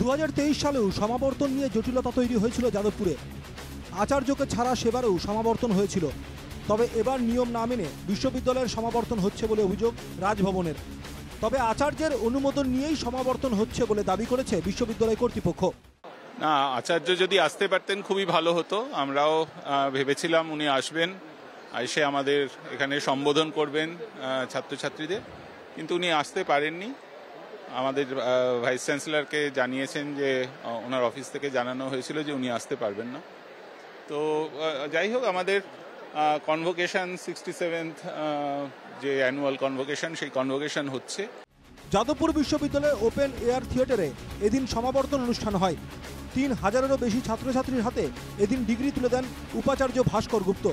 2023 সালেও সমাবর্তন নিয়ে জটিলতা তৈরি হয়েছিল যাদবপুরে। আচার্যকে ছাড়া সেবারেও সমাবর্তন হয়েছিল। তবে এবার নিয়ম না মেনে বিশ্ববিদ্যালয়ের সমাবর্তন হচ্ছে বলে অভিযোগ রাজভবনের। তবে আচার্যের অনুমোদন নিয়েই সমাবর্তন হচ্ছে বলে দাবি করেছে বিশ্ববিদ্যালয় কর্তৃপক্ষ। না, আচার্য যদি আসতে পারতেন খুবই ভালো হতো। আমরাও ভেবেছিলাম উনি আসবেন, এসে আমাদের এখানে সম্বোধন করবেন ছাত্রছাত্রীদের, কিন্তু উনি আসতে পারেননি। আমাদের ভাইস চ্যান্সেলরকে জানিয়েছেন যে ওনার অফিস থেকে জানানো হয়েছিল যে উনি আসতে পারবেন না। তো যাই হোক, আমাদের কনভোকেশন 67th যে অ্যানুয়াল কনভোকেশন, সেই কনভোকেশন হচ্ছে। যাদবপুর বিশ্ববিদ্যালয়ের ওপেন এয়ার থিয়েটারে এদিন সমাবর্তন অনুষ্ঠান হয়। 3000-এরও বেশি ছাত্রছাত্রীর হাতে এদিন ডিগ্রি তুলে দেন উপাচার্য ভাস্কর গুপ্ত।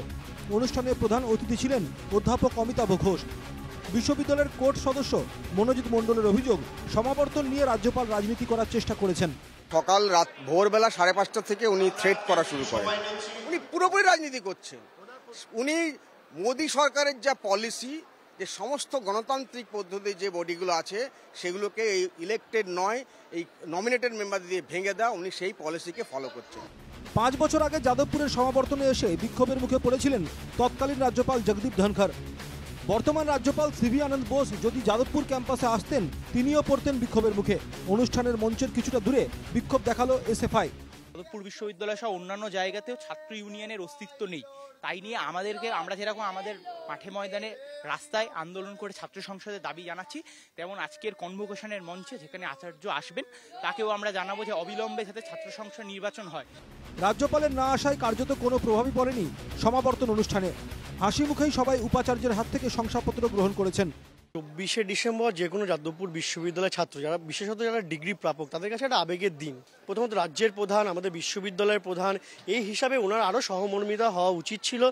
অনুষ্ঠানে প্রধান অতিথি ছিলেন অধ্যাপক অমিতাভ ঘোষ। বিশ্ববিদ্যালয়ের কোর্ট সদস্য মনোজিৎ মণ্ডলের অভিযোগ, সমাবর্তন নিয়ে রাজ্যপাল রাজনীতি করার চেষ্টা করেছেন। সকাল রাত ভোরবেলা 5:30 থেকে উনি থ্রেট করা শুরু করেন। উনি পুরোপুরি রাজনীতি করছেন। উনি মোদী সরকারের যা পলিসি, যে সমস্ত গণতান্ত্রিক পদ্ধতি যে বডিগুলো আছে সেগুলোকে এই ইলেক্টেড নয়, এই নমিনেটেড মেম্বার দিয়ে ভেঙে দেওয়া, উনি সেই পলিসিকে ফলো করছেন। 5 বছর আগে যাদবপুরের সমাবর্তনে এসে বিক্ষোভের মুখে পড়েছিলেন তৎকালীন রাজ্যপাল জগদীপ ধনখড়। বর্তমান রাজ্যপাল সিভি আনন্দ বোস যদি যাদবপুর ক্যাম্পাসে আসতেন, তিনিও পড়তেন বিক্ষোভের মুখে। অনুষ্ঠানের মঞ্চের কিছুটা দূরে বিক্ষোভ দেখালো এসএফআই। যাদবপুর বিশ্ববিদ্যালয় সহ অন্যান্য জায়গাতেও ছাত্র ইউনিয়নের অস্তিত্ব নেই। তাই নিয়ে আমরা যেরকম আমাদের মাঠে ময়দানে রাস্তায় আন্দোলন করে ছাত্র সংসদের দাবি জানাচ্ছি, তেমন আজকের কনভোকেশনের মঞ্চে যেখানে আচার্য আসবেন তাকেও আমরা জানাবো যে অবিলম্বে যাতে ছাত্র সংসদ নির্বাচন হয়। রাজ্যপালের না আসায় কার্যত কোনো প্রভাবই পড়েনি সমাবর্তন অনুষ্ঠানে। হাসি মুখেই সবাই উপাচার্যের হাত থেকে শংসাপত্র গ্রহণ করেছেন। 24শে ডিসেম্বর যে কোনো যাদবপুর বিশ্ববিদ্যালয়ের ছাত্র, যারা বিশেষত যারা ডিগ্রি প্রাপক, তাদের কাছে একটা আবেগের দিন। প্রথমত রাজ্যের প্রধান, আমাদের বিশ্ববিদ্যালয়ের প্রধান, এই হিসাবে ওনার আরও সহমর্মিতা হওয়া উচিত ছিল।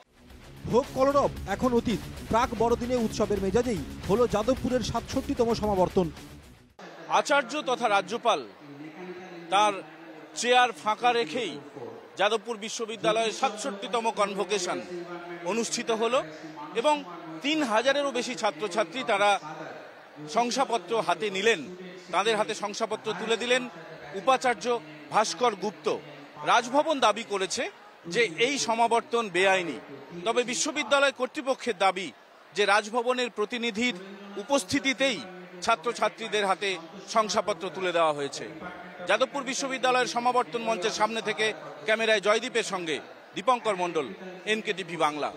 ভোগ কলরব এখন অতীত। প্রাক বড়দিনে উৎসবের মেজাজেই হলো যাদবপুরের 67তম সমাবর্তন। আচার্য তথা রাজ্যপাল তার চেয়ার ফাঁকা রেখেই যাদবপুর বিশ্ববিদ্যালয়ের 67তম কনভোকেশন অনুষ্ঠিত হলো এবং 3000-এরও বেশি ছাত্রছাত্রী তারা শংসাপত্র হাতে নিলেন। তাদের হাতে শংসাপত্র তুলে দিলেন উপাচার্য ভাস্কর গুপ্ত। রাজভবন দাবি করেছে যে এই সমাবর্তন বেআইনি, তবে বিশ্ববিদ্যালয় কর্তৃপক্ষের দাবি যে রাজভবনের প্রতিনিধির উপস্থিতিতেই ছাত্রছাত্রীদের হাতে শংসাপত্র তুলে দেওয়া হয়েছে। যাদবপুর বিশ্ববিদ্যালয়ের সমাবর্তন মঞ্চের সামনে থেকে ক্যামেরায় জয়দীপের সঙ্গে দীপঙ্কর মণ্ডল, NKTV বাংলা।